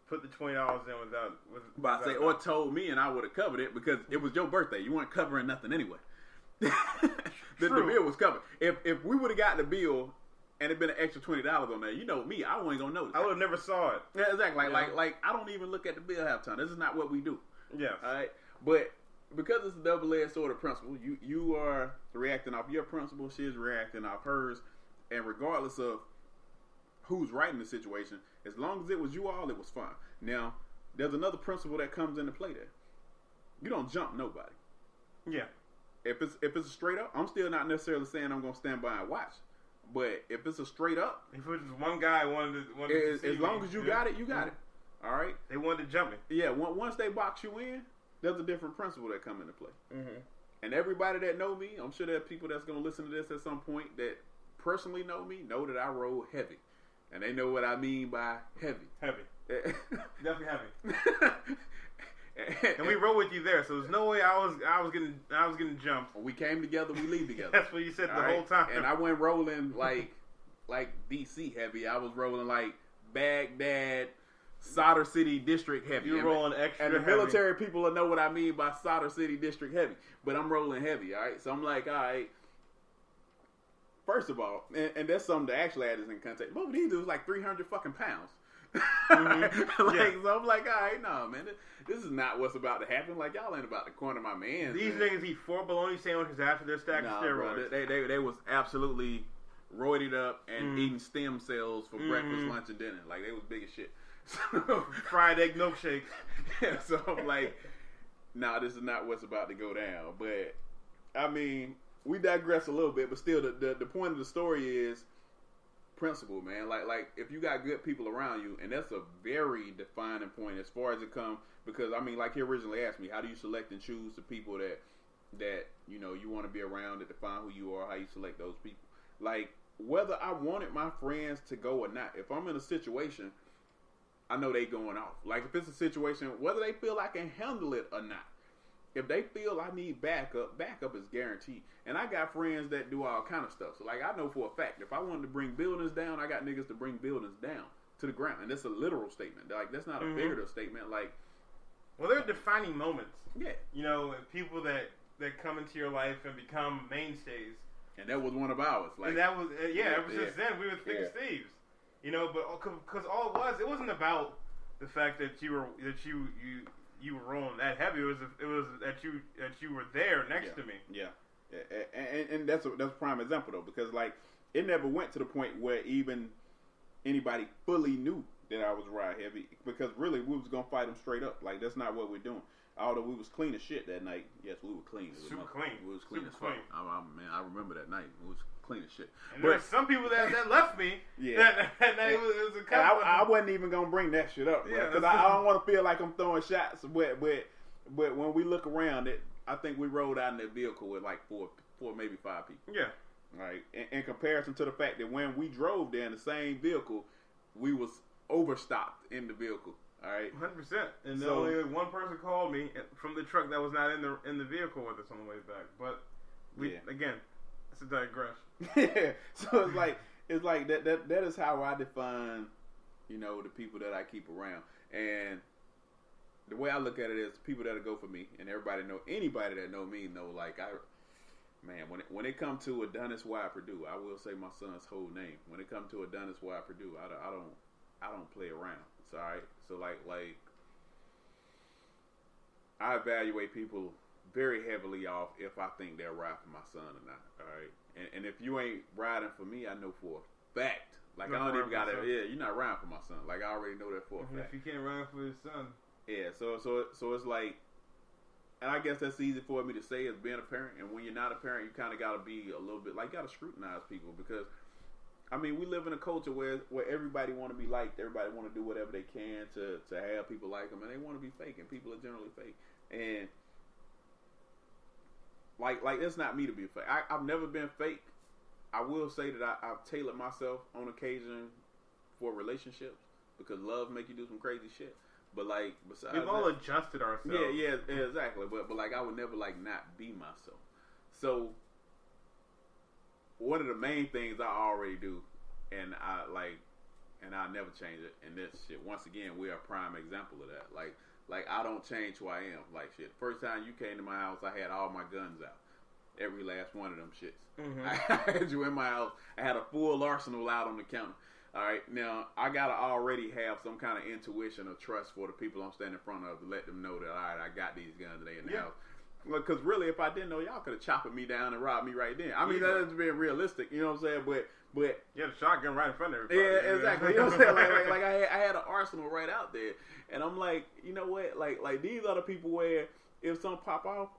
put the $20 in without. Or told me and I would have covered it because it was your birthday. You weren't covering nothing anyway. the bill was covered. If we would have gotten the bill and it been an extra $20 on there, you know me, I wasn't gonna notice. I would have never saw it. Yeah, exactly. Like I don't even look at the bill half time. This is not what we do. Yeah. All right. But because it's a double-edged sword of principle, you are reacting off your principle. She's reacting off hers, and regardless of who's right in the situation, as long as it was you all, it was fine. Now, there's another principle that comes into play there. You don't jump nobody. Yeah. If it's a straight up, I'm still not necessarily saying I'm gonna stand by and watch. But if it's a straight up, if it was just one guy wanted to as long as you got it, you got it. All right. They wanted to jump me. Yeah. Once they box you in, there's a different principle that come into play. Mm-hmm. And everybody that know me, I'm sure there are people that's going to listen to this at some point that personally know me, know that I roll heavy. And they know what I mean by heavy. Heavy. Definitely heavy. And we roll with you there, so there's no way I was getting jumped. When we came together, we leave together. That's what you said the whole time. And I went rolling like DC heavy. I was rolling like Baghdad, Solder City District heavy. You're rolling extra heavy. And the heavy. military people will know what I mean by Solder City District heavy. But I'm rolling heavy, all right? So I'm like, all right. First of all, and that's something to actually add this in context. Both of these dudes like 300 fucking pounds. Mm-hmm. So I'm like, all right, no, man. This is not what's about to happen. Like, y'all ain't about to corner my man. These niggas eat 4 bologna sandwiches after their stack of steroids. Bro, they was absolutely roided up and eating stem cells for breakfast, lunch, and dinner. Like, they was big as shit. So, fried egg milkshakes. Yeah, so I'm like, nah, this is not what's about to go down. But, I mean, we digress a little bit, but still, the point of the story is principle, man. Like if you got good people around you, and that's a very defining point as far as it comes, because, I mean, like he originally asked me, how do you select and choose the people that you know, you want to be around, that define who you are, how you select those people? Like, whether I wanted my friends to go or not, if I'm in a situation, I know they going off. Like, if it's a situation, whether they feel I can handle it or not, if they feel I need backup is guaranteed. And I got friends that do all kind of stuff. So, like, I know for a fact, if I wanted to bring buildings down, I got niggas to bring buildings down to the ground. And that's a literal statement. Like, that's not a figurative statement. Like, well, they're defining moments. Yeah. You know, people that come into your life and become mainstays. And that was one of ours. Like, and that was, ever since then, we were thick as thieves. You know, but because all it wasn't about the fact that you were rolling that heavy. It was that you were there next to me. Yeah, and that's a prime example though, because like it never went to the point where even anybody fully knew that I was ride heavy, because really we was gonna fight them straight up. Like, that's not what we're doing. Although we was clean as shit that night. Yes, we were clean. Super clean. We was clean Super as fuck. clean. Man, I remember that night. We was clean as shit. And there were some people that left me. Yeah. That night it was a couple. I wasn't even gonna bring that shit up, bro, because I don't want to feel like I'm throwing shots. But when we look around it, I think we rode out in that vehicle with like four, maybe 5 people. Yeah. Right. In comparison to the fact that when we drove there in the same vehicle, we was overstocked in the vehicle. All right, 100%. And so, only one person called me from the truck that was not in the vehicle with us on the way back. But again, it's a digression. Yeah. So it's like that is how I define, you know, the people that I keep around. And the way I look at it is people that'll go for me, and anybody that know me know, like, when it comes to Adonis Y. Purdue, I will say my son's whole name. When it comes to Adonis Y. Purdue, I don't play around. It's all right. So like I evaluate people very heavily off if I think they'll ride for my son or not. All right. And if you ain't riding for me, I know for a fact. Like, I don't even gotta. Yeah, you're not riding for my son. Like, I already know that for a fact. If you can't ride for his son. Yeah. So it's like, and I guess that's easy for me to say as being a parent. And when you're not a parent, you kind of gotta be a little bit like, you gotta scrutinize people, because, I mean, we live in a culture where everybody want to be liked. Everybody want to do whatever they can to have people like them, and they want to be fake, and people are generally fake. And like that's not me to be fake. I've never been fake. I will say that I've tailored myself on occasion for relationships, because love make you do some crazy shit. But like, besides, we've all adjusted ourselves. Yeah, exactly. But like, I would never like not be myself. So one of the main things I already do, and I like and I'll never change it. And this shit, once again, we're a prime example of that. Like I don't change who I am. Like shit. First time you came to my house, I had all my guns out. Every last one of them shits. Mm-hmm. I had you in my house. I had a full arsenal out on the counter. All right, now I gotta already have some kind of intuition or trust for the people I'm standing in front of to let them know that all right, I got these guns today in the house. Because really, if I didn't know, y'all could have chopped me down and robbed me right then. I mean, that's being realistic. You know what I'm saying? But you had a shotgun right in front of everybody. Yeah, exactly. You know what I'm saying? Like I had an arsenal right out there, and I'm like, you know what? Like these are the people where if something pop off,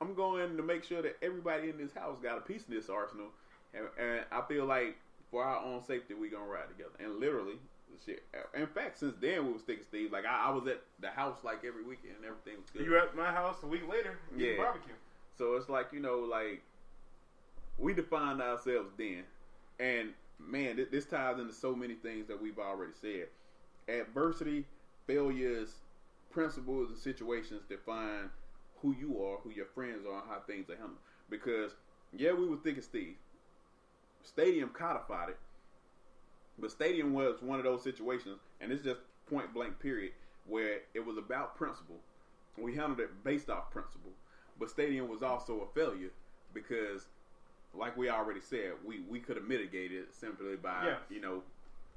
I'm going to make sure that everybody in this house got a piece of this arsenal, and I feel like for our own safety, we gonna ride together. And literally, shit. In fact, since then we were sticking Steve. Like I was at the house like every weekend, and everything was good. You were at my house a week later, barbecue. So it's like, you know, like we defined ourselves then, and man, this ties into so many things that we've already said. Adversity, failures, principles, and situations define who you are, who your friends are, and how things are handled. Because we were thinking Steve. Stadium codified it, but Stadium was one of those situations, and it's just point blank period, where it was about principle. We handled it based off principle, but Stadium was also a failure because, like we already said, we could have mitigated it simply by you know,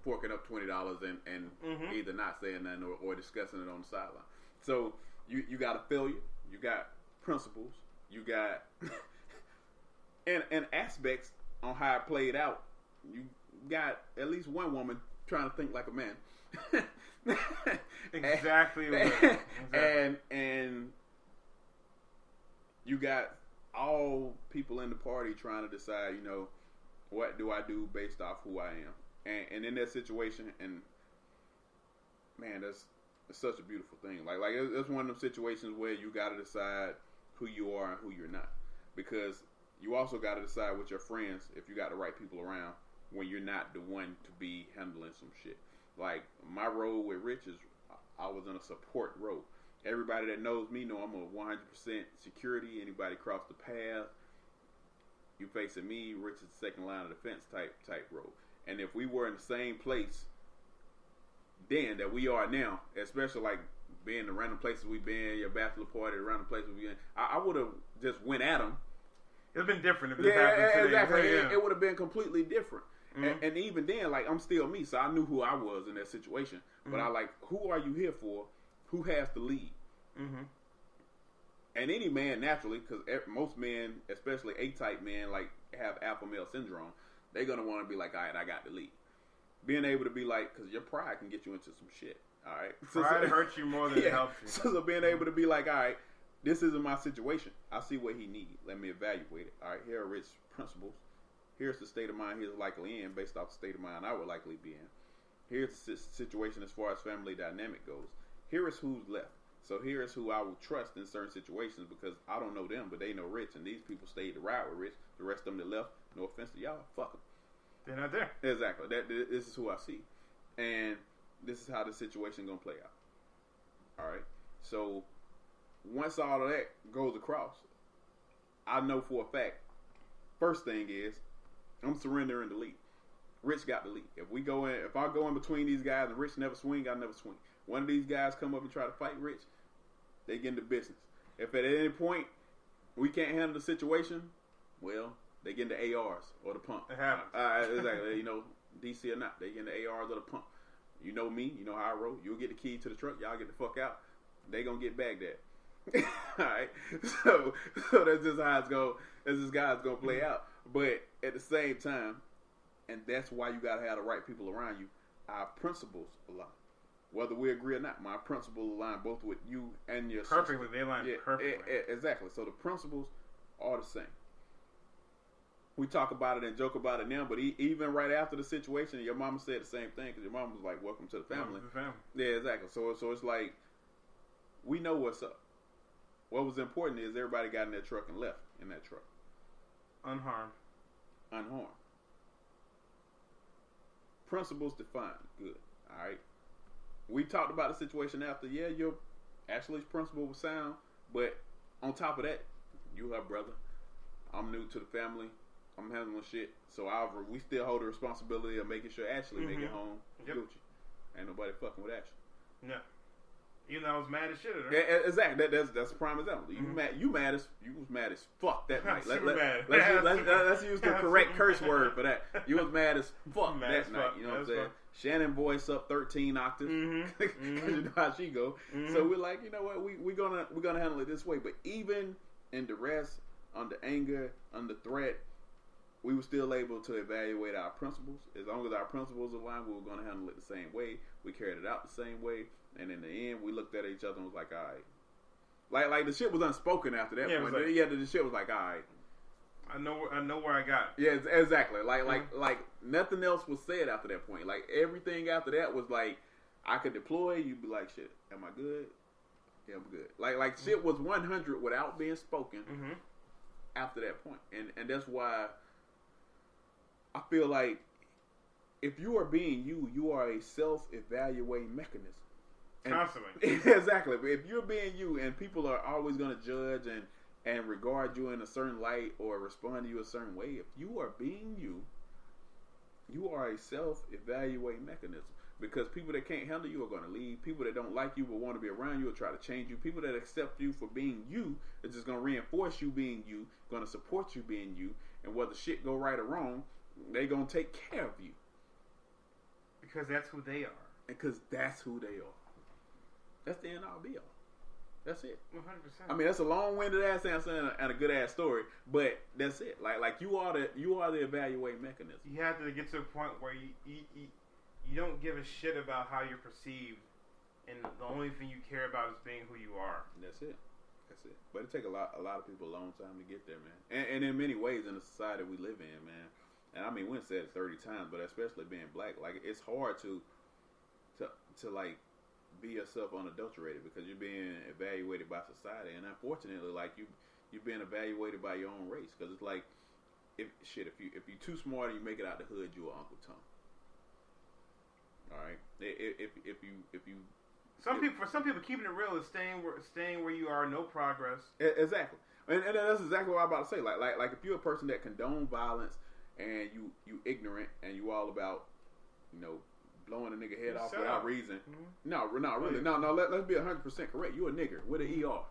forking up $20 and either not saying nothing or discussing it on the sideline. So you got a failure, you got principles, you got and aspects on how it played out. You got at least one woman trying to think like a man. Exactly. And you got all people in the party trying to decide, you know, what do I do based off who I am. And in that situation, and man, that's such a beautiful thing. Like it's one of them situations where you got to decide who you are and who you're not, because you also got to decide with your friends if you got the right people around when you're not the one to be handling some shit. Like my role with Rich is I was in a support role. Everybody that knows me know I'm a 100% security. Anybody cross the path, you facing me. Rich is the second line of defense type role. And if we were in the same place then that we are now, especially like being the random places we've been, your bachelor party, the random places we've been, I would have just went at them. It would have been different if it happened today. Exactly. It would have been completely different. Mm-hmm. And even then, like, I'm still me, so I knew who I was in that situation. But I like, who are you here for? Who has to lead? Mm-hmm. And any man, naturally, because most men, especially A-type men, like, have alpha male syndrome, they're going to want to be like, all right, I got the lead. Being able to be like, because your pride can get you into some shit, all right? Pride hurts you more than it helps you. So being able to be like, all right, this isn't my situation. I see what he needs. Let me evaluate it. All right, here are Rich's principles. Here's the state of mind he's likely in based off the state of mind I would likely be in. Here's the situation as far as family dynamic goes. Here is who's left. So here is who I will trust in certain situations because I don't know them, but they know Rich, and these people stayed to ride with Rich. The rest of them that left, no offense to y'all, fuck them. They're not there. Exactly. This is who I see. And this is how the situation going to play out. All right. So once all of that goes across, I know for a fact, first thing is, I'm surrendering the lead. Rich got the lead. If I go in between these guys and Rich never swing, I never swing. One of these guys come up and try to fight Rich, they get into business. If at any point we can't handle the situation, well, they get into ARs or the pump. It happens. Exactly. You know, DC or not, they get into ARs or the pump. You know me, you know how I roll. You'll get the key to the truck, y'all get the fuck out. They gonna get Baghdad. Alright. So that's just how it's going. That's just how it's gonna play out. But at the same time, and that's why you gotta have the right people around you, our principles align. Whether we agree or not, my principles align both with you and your perfectly. sister. They align perfectly. Exactly. So the principles are the same. We talk about it and joke about it now, but even right after the situation, your mama said the same thing because your mama was like, "Welcome to the family." Yeah, exactly. So it's like we know what's up. What was important is everybody got in that truck and left in that truck unharmed. Principles defined. Good. All right. We talked about the situation after. Yeah, your Ashley's principle was sound, but on top of that, you her brother. I'm new to the family. I'm handling shit. So we still hold the responsibility of making sure Ashley make it home Gucci. Ain't nobody fucking with Ashley. No. Even though I was mad as shit at her. Yeah, exactly. That's a prime example. You was mad as fuck that night. Mad. Let's use the correct curse word for that. You was mad as fuck that night. You know what I'm saying? Shannon voice up 13 octaves because you know how she go. So we're like, you know what? We're gonna handle it this way. But even in duress, under anger, under threat, we were still able to evaluate our principles. As long as our principles aligned, we were going to handle it the same way. We carried it out the same way. And in the end, we looked at each other and was like, all right. Like the shit was unspoken after that point. Like, the shit was like, all right. I know where I got it. Yeah, exactly. Like nothing else was said after that point. Like everything after that was like, I could deploy. You'd be like, shit, am I good? Yeah, I'm good. Like shit was 100 without being spoken after that point. And that's why I feel like if you are being you are a self-evaluating mechanism. Constantly. Exactly. But if you're being you and people are always going to judge and regard you in a certain light or respond to you a certain way, if you are being you are a self-evaluating mechanism. Because people that can't handle you are going to leave. People that don't like you will want to be around you or try to change you. People that accept you for being you are just going to reinforce you being you, going to support you being you. And whether shit go right or wrong, they're going to take care of you. Because that's who they are. Because that's who they are. That's the end all be all. That's it. 100%. I mean, that's a long-winded ass answer and a good ass story, but that's it. Like you are the evaluating mechanism. You have to get to a point where you don't give a shit about how you're perceived, and the only thing you care about is being who you are. That's it. But it takes a lot of people a long time to get there, man. And in many ways, in the society we live in, man. And I mean, we said it 30 times, but especially being black, like it's hard to like be yourself unadulterated because you're being evaluated by society, and unfortunately, like you're being evaluated by your own race because it's like if you're too smart and you make it out the hood, you're Uncle Tom. All right, if you some people keeping it real is staying where you are, no progress. Exactly, and that's exactly what I'm about to say. Like if you're a person that condone violence and you ignorant and you all about blowing a nigga head off without reason. No, really. No, let's be 100% correct. You're a nigger with an ER. All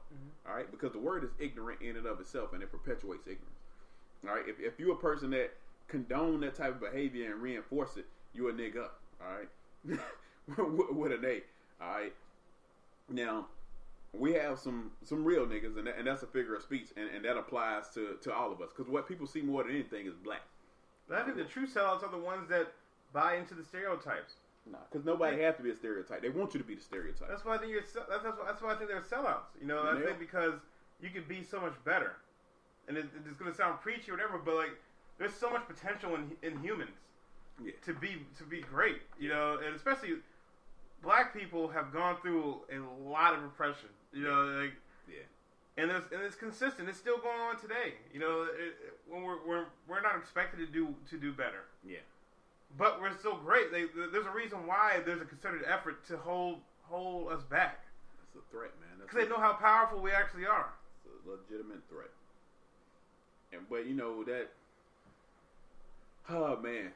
right? Because the word is ignorant in and of itself, and it perpetuates ignorance. All right? If you're a person that condone that type of behavior and reinforce it, you're a nigga. All right? with an A. All right? Now, we have some real niggas, and that's a figure of speech, and that applies to all of us. Because what people see more than anything is black. But I think the true sellouts are the ones that buy into the stereotypes. Nah, because nobody has to be a stereotype. They want you to be the stereotype. That's why I think that's why I think they're sellouts. I think because you could be so much better, and it's going to sound preachy or whatever, but like there's so much potential in humans to be great. And especially black people have gone through a lot of repression. And it's consistent. It's still going on today. When we're not expected to do better. Yeah. But we're still great. There's a reason why there's a concerted effort to hold us back. It's a threat, man. Because they know how powerful we actually are. It's a legitimate threat. But that. Oh man,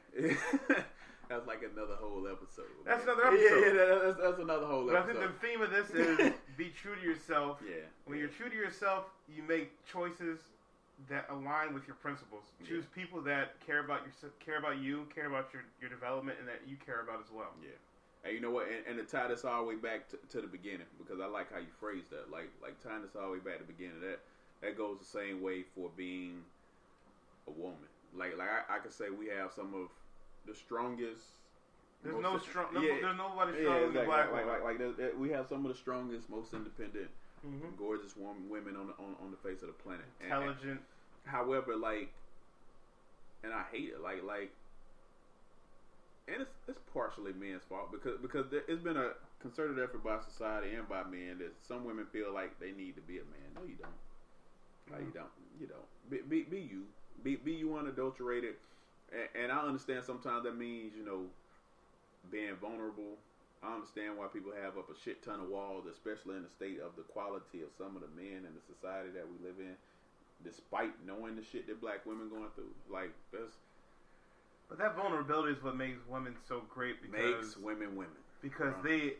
that's like another whole episode. That's another episode. Yeah, that's another whole episode. But I think the theme of this is be true to yourself. Yeah. When you're true to yourself, you make choices that align with your principles. Choose people that care about you, care about your development, and that you care about as well. Yeah. And you know what? And to tie this all the way back to the beginning, because I like how you phrased that. Like tying this all the way back to the beginning. That goes the same way for being a woman. Like I could say we have some of the strongest. There's nobody stronger than black women. Like we have some of the strongest, most independent, gorgeous women on the face of the planet. Intelligent. However, and I hate it. And it's partially men's fault because it's been a concerted effort by society and by men that some women feel like they need to be a man. No, you don't. No, you don't. You don't. Be you. Be you unadulterated. And I understand sometimes that means being vulnerable. I understand why people have up a shit ton of walls, especially in the state of the quality of some of the men in the society that we live in. despite knowing the shit that black women going through. Like that's. But that vulnerability is what makes women so great. Because makes women. Because they